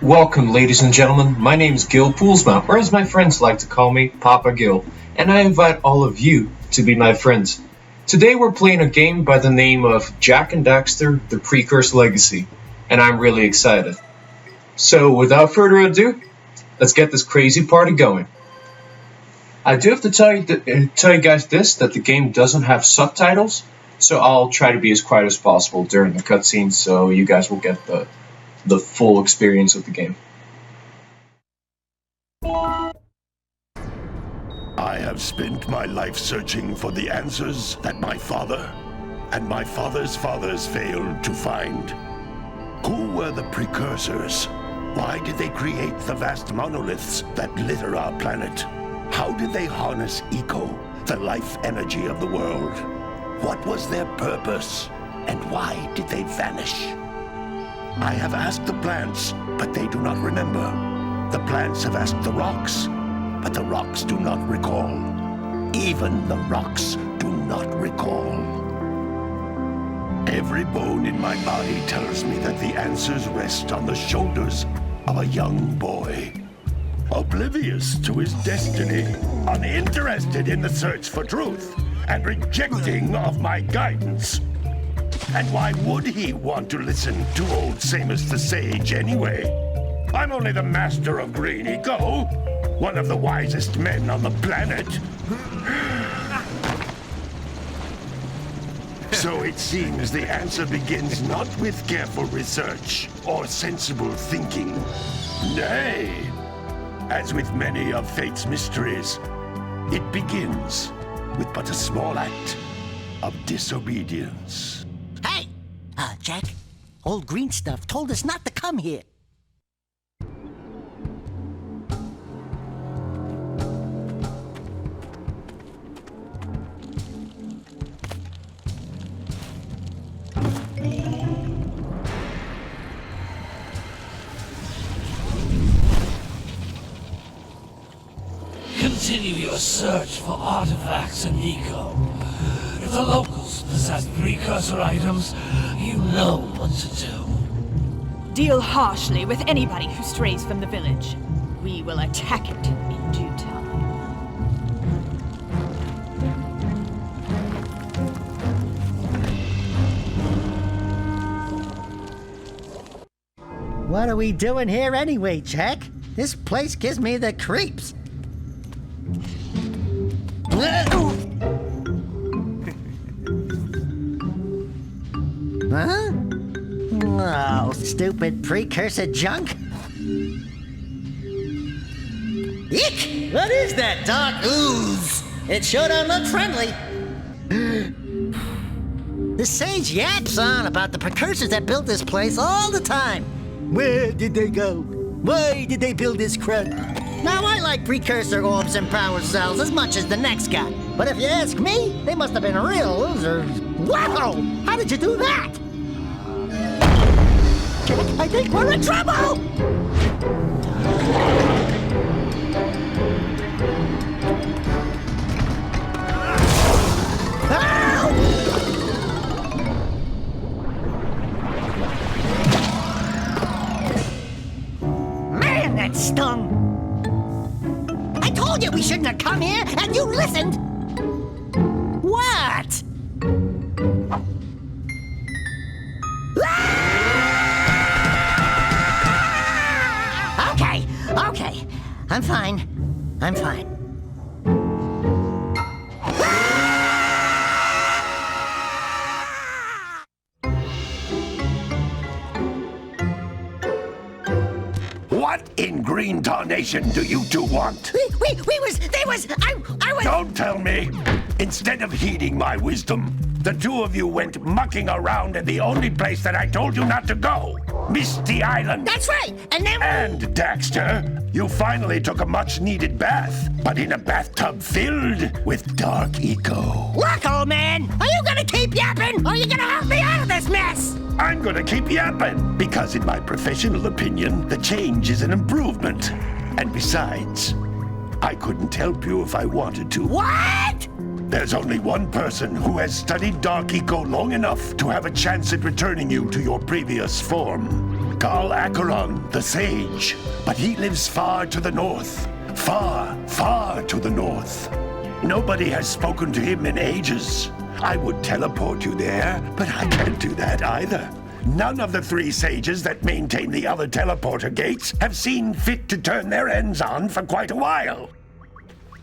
Welcome, ladies and gentlemen. My name is Guil Poelsma, or as my friends like to call me, Papa Gil, and I invite all of you to be my friends. Today we're playing a game by the name of Jak and Daxter, the Precursor Legacy, and I'm really excited. So, without further ado, let's get this crazy party going. I do have to tell you guys that the game doesn't have subtitles, so I'll try to be as quiet as possible during the cutscenes so you guys will get the full experience of the game. I have spent my life searching for the answers that my father and my father's fathers failed to find. Who were the Precursors? Why did they create the vast monoliths that litter our planet? How did they harness Eco, the life energy of the world? What was their purpose? And why did they vanish? I have asked the plants, but they do not remember. The plants have asked the rocks, but the rocks do not recall. Even the rocks do not recall. Every bone in my body tells me that the answers rest on the shoulders of a young boy. Oblivious to his destiny, uninterested in the search for truth, and rejecting of my guidance. And why would he want to listen to old Samus the Sage anyway? I'm only the master of Green Eco, one of the wisest men on the planet. So it seems the answer begins not with careful research or sensible thinking. Nay, as with many of fate's mysteries, it begins with but a small act of disobedience. Hey! Jak, old green stuff told us not to come here. Continue your search for artifacts in Eco. If the locals possess precursor items, you know what to do. Deal harshly with anybody who strays from the village. We will attack it in due time. What are we doing here anyway, Jak? This place gives me the creeps. Huh? Oh, stupid precursor junk. Eek! What is that dark ooze? It sure don't look friendly. The sage yaps on about the precursors that built this place all the time. Where did they go? Why did they build this crud? Now, I like precursor orbs and power cells as much as the next guy. But if you ask me, they must have been real losers. Wow! How did you do that? Jak, I think we're in trouble! Man, that stung! I told you we shouldn't have come here, and you listened! What? Okay. I'm fine. What in green tarnation do you two want? I was... Don't tell me! Instead of heeding my wisdom, the two of you went mucking around in the only place that I told you not to go. Misty Island. That's right, and then... And, Daxter, you finally took a much-needed bath, but in a bathtub filled with dark eco. Look, old man, are you gonna keep yapping, or are you gonna help me out of this mess? I'm gonna keep yapping, because in my professional opinion, the change is an improvement. And besides, I couldn't help you if I wanted to. What? There's only one person who has studied Dark Eco long enough to have a chance at returning you to your previous form. Guil Acheron, the sage. But he lives far to the north. Far, far to the north. Nobody has spoken to him in ages. I would teleport you there, but I can't do that either. None of the 3 sages that maintain the other teleporter gates have seen fit to turn their ends on for quite a while.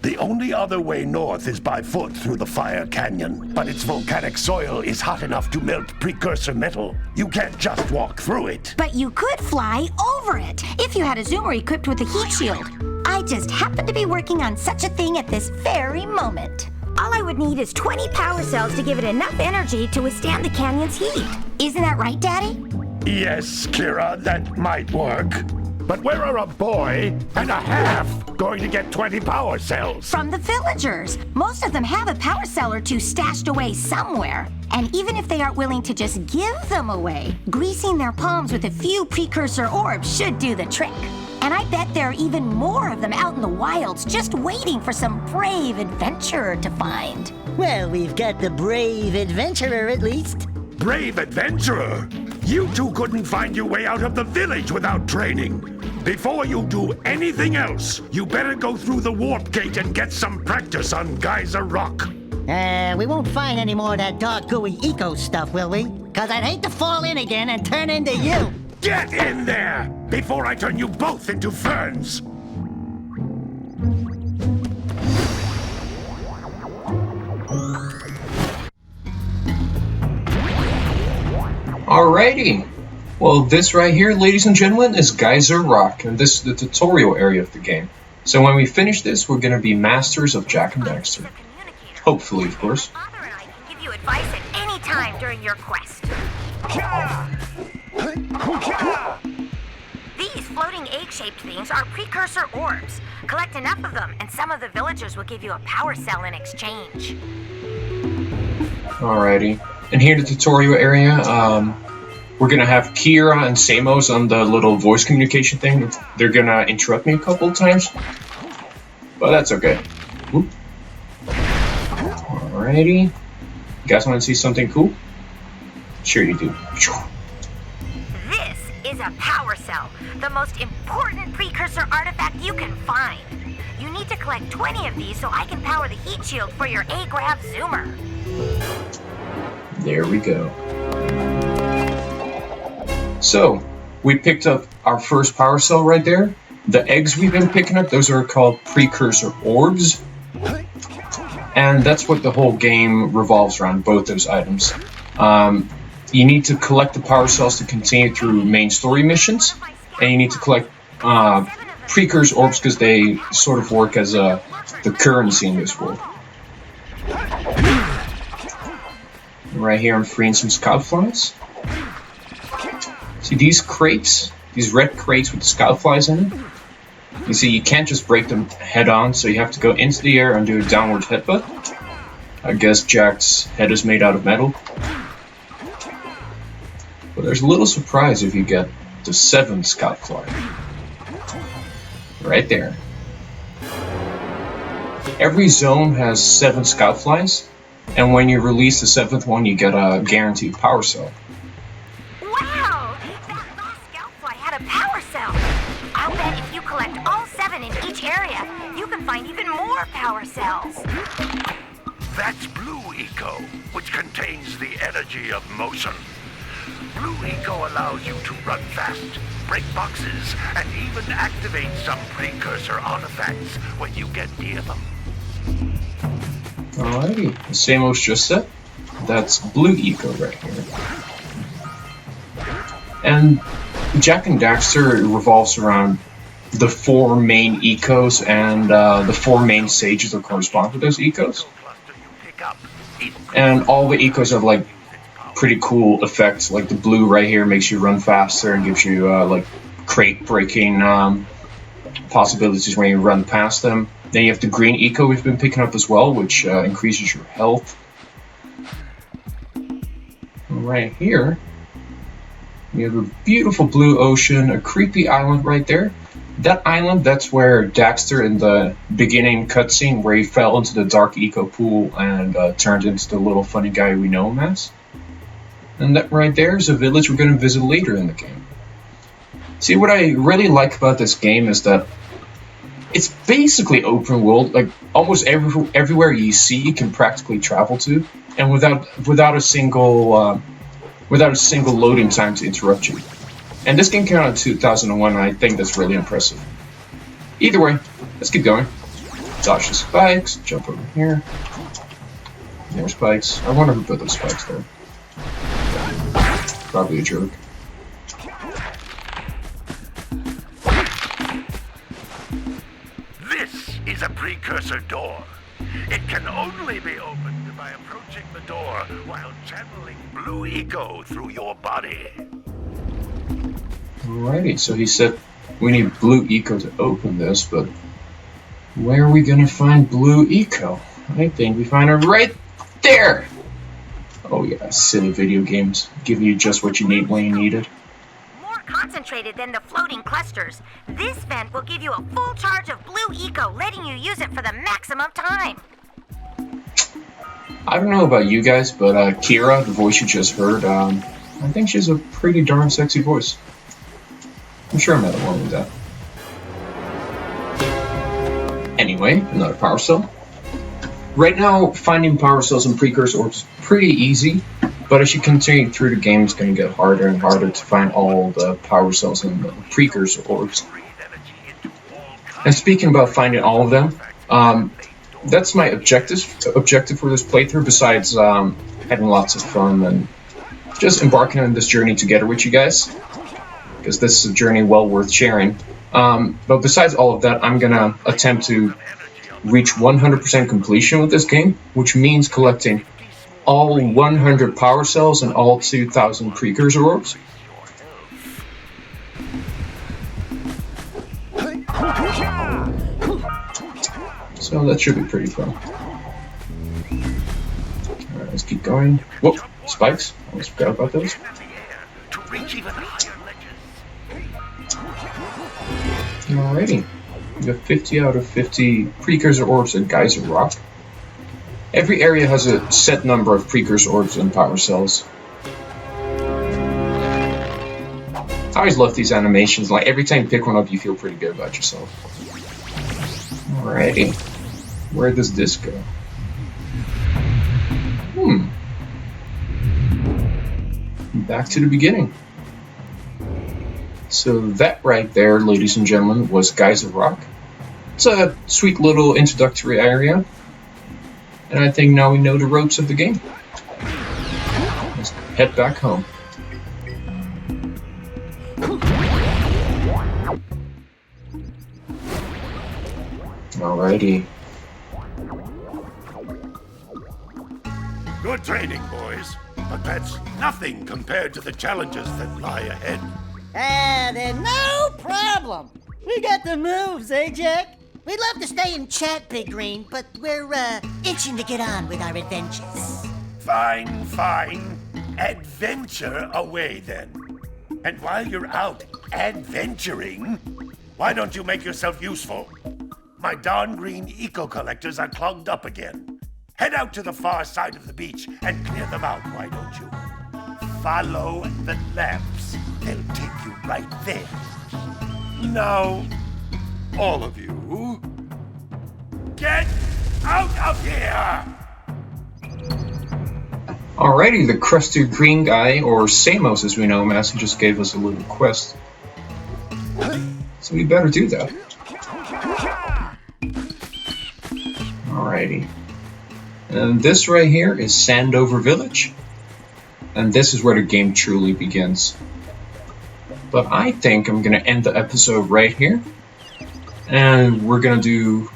The only other way north is by foot through the Fire Canyon, but its volcanic soil is hot enough to melt precursor metal. You can't just walk through it. But you could fly over it if you had a zoomer equipped with a heat shield. I just happen to be working on such a thing at this very moment. All I would need is 20 power cells to give it enough energy to withstand the canyon's heat. Isn't that right, Daddy? Yes, Kira, that might work. But where are a boy and a half going to get 20 power cells? From the villagers. Most of them have a power cell or 2 stashed away somewhere. And even if they aren't willing to just give them away, greasing their palms with a few precursor orbs should do the trick. And I bet there are even more of them out in the wilds just waiting for some brave adventurer to find. Well, we've got the brave adventurer at least. Brave adventurer? You two couldn't find your way out of the village without training. Before you do anything else, you better go through the warp gate and get some practice on Geyser Rock. We won't find any more of that dark gooey eco stuff, will we? 'Cause I'd hate to fall in again and turn into you. Get in there before I turn you both into ferns. Alrighty. Well, this right here, ladies and gentlemen, is Geyser Rock, and this is the tutorial area of the game. So when we finish this, we're going to be masters of Jak and Daxter. Hopefully, of course. Father and I can give you advice at any time during your quest. These floating egg-shaped things are precursor orbs. Collect enough of them, and some of the villagers will give you a power cell in exchange. Alrighty. And here in the tutorial area, we're going to have Kira and Samos on the little voice communication thing. They're going to interrupt me a couple of times. But that's okay. Oop. Alrighty. You guys want to see something cool? Sure you do. This is a power cell, the most important precursor artifact you can find. You need to collect 20 of these so I can power the heat shield for your A-Grav zoomer. There we go. So, we picked up our first power cell right there. The eggs we've been picking up, those are called precursor orbs. And that's what the whole game revolves around, both those items. You need to collect the power cells to continue through main story missions. And you need to collect precursor orbs because they sort of work as the currency in this world. Right here I'm freeing some scout flies. See these crates? These red crates with the scout flies in them? You see, you can't just break them head on, so you have to go into the air and do a downward headbutt. I guess Jak's head is made out of metal. But there's a little surprise if you get the 7th scout fly. Right there. Every zone has 7 scout flies, and when you release the 7th one, you get a guaranteed power cell. Wow! That last scout fly had a power cell! I'll bet if you collect all 7 in each area, you can find even more power cells. That's Blue Eco, which contains the energy of motion. Blue Eco allows you to run fast, break boxes, and even activate some precursor artifacts when you get near them. Alrighty, the same as just said. That's Blue Eco right here. And Jak and Daxter revolves around the 4 main ecos and the 4 main sages that correspond to those ecos. And all the ecos have like pretty cool effects, like the blue right here makes you run faster and gives you like crate breaking possibilities when you run past them. Then you have the green eco we've been picking up as well, which increases your health. And right here, we have a beautiful blue ocean, a creepy island right there. That island, that's where Daxter in the beginning cutscene, where he fell into the dark eco pool and turned into the little funny guy we know him as. And that right there is a village we're going to visit later in the game. See, what I really like about this game is that it's basically open world. Like almost everywhere you see, you can practically travel to, and without a single loading time to interrupt you. And this game came out in 2001, and I think that's really impressive. Either way, let's keep going. Dodge the spikes, jump over here. More spikes. I wonder who put those spikes there. Probably a jerk. This is a precursor door. It can only be opened by approaching the door while channeling blue eco through your body. Alrighty, so he said we need blue eco to open this, but where are we gonna find blue eco? I think we find it right there! Oh yeah, silly video games. Give you just what you need when you need it. More concentrated than the floating clusters. This vent will give you a full charge of blue eco, letting you use it for the maximum time. I don't know about you guys, but Kira, the voice you just heard, I think she's a pretty darn sexy voice. I'm sure I'm not alone with that. Anyway, another power cell. Right now, finding power cells and precursor orbs is pretty easy, but as you continue through the game, it's going to get harder and harder to find all the power cells and the precursor orbs. And speaking about finding all of them, that's my objective for this playthrough, besides having lots of fun and just embarking on this journey together with you guys, because this is a journey well worth sharing. But besides all of that, I'm going to attempt to reach 100% completion with this game, which means collecting all 100 power cells and all 2,000 precursor orbs. So that should be pretty fun. Alright, let's keep going. Whoop! Spikes. I almost forgot about those. Alrighty. We got 50 out of 50 precursor orbs at Geyser Rock. Every area has a set number of precursor orbs and power cells. I always love these animations. Like every time you pick one up, you feel pretty good about yourself. Alrighty. Where does this go? Back to the beginning. So that right there, ladies and gentlemen, was Geyser Rock. It's a sweet little introductory area. And I think now we know the ropes of the game. Let's head back home. Alrighty. Good training, boys. But that's nothing compared to the challenges that lie ahead. Then no problem. We got the moves, eh, Jack? We'd love to stay and chat, Big Green, but we're, itching to get on with our adventures. Fine, fine. Adventure away, then. And while you're out adventuring, why don't you make yourself useful? My darn green eco-collectors are clogged up again. Head out to the far side of the beach and clear them out, why don't you? Follow the lamps. They'll take you right there. Now, all of you, get out of here! Alrighty, the crusty green guy, or Samos as we know him as, he just gave us a little quest. So we better do that. Alrighty. And this right here is Sandover Village. And this is where the game truly begins. But I think I'm going to end the episode right here. And we're going to do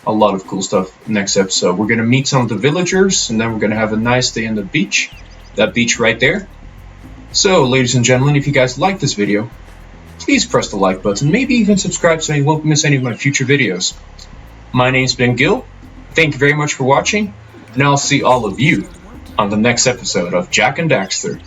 a lot of cool stuff next episode. We're going to meet some of the villagers, and then we're going to have a nice day on the beach. That beach right there. So, ladies and gentlemen, if you guys like this video, please press the like button. Maybe even subscribe so you won't miss any of my future videos. My name's been Guil. Thank you very much for watching, and I'll see all of you on the next episode of Jak and Daxter.